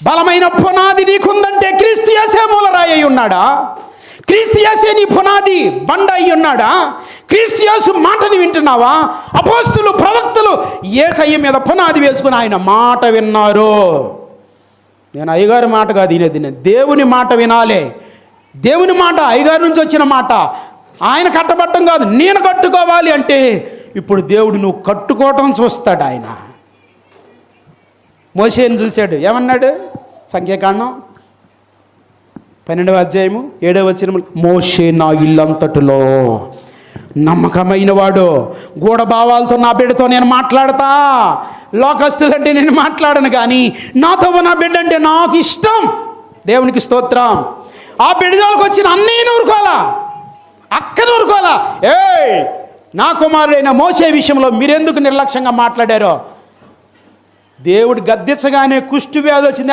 బలమైన పునాది నీకుందంటే క్రీస్తు యేసే మూలరాయి అయి ఉన్నాడా? క్రీస్తు యేసే నీ పునాది బండ అయి ఉన్నాడా? క్రీస్తు యేసు మాటని వింటున్నావా? అపోస్తులు ప్రవక్తలు యేసయ్య మీద పునాది వేసుకుని ఆయన మాట విన్నారు. నేను అయ్యగారి మాట కాదు వినేది, నేను దేవుని మాట వినాలి. దేవుని మాట, అయ్యగారి నుంచి వచ్చిన మాట. ఆయన కట్టబట్టం కాదు, నేను కట్టుకోవాలి అంటే ఇప్పుడు దేవుడు నువ్వు కట్టుకోవటం చూస్తాడు. ఆయన మోషేని చూశాడు, ఏమన్నాడు? సంఖ్యాకాండం 12వ అధ్యాయము 7వ వచనము, మోషే నా ఇల్లంతటిలో నమ్మకమైన వాడు, గూఢభావాలతో నా బిడ్డతో నేను మాట్లాడతా. లోకస్తులంటే నేను మాట్లాడను, కానీ నాతో నా బిడ్డ అంటే నాకు ఇష్టం. దేవునికి స్తోత్రం. ఆ బిడ్డలకు వచ్చిన అన్నయ్యను ఊరుకోవాలా, అక్కను ఊరుకోవాలా. నా కుమారుడైన మోషే విషయంలో మీరెందుకు నిర్లక్ష్యంగా మాట్లాడారో? దేవుడు గద్దించగానే కుష్టు వ్యాధి వచ్చింది.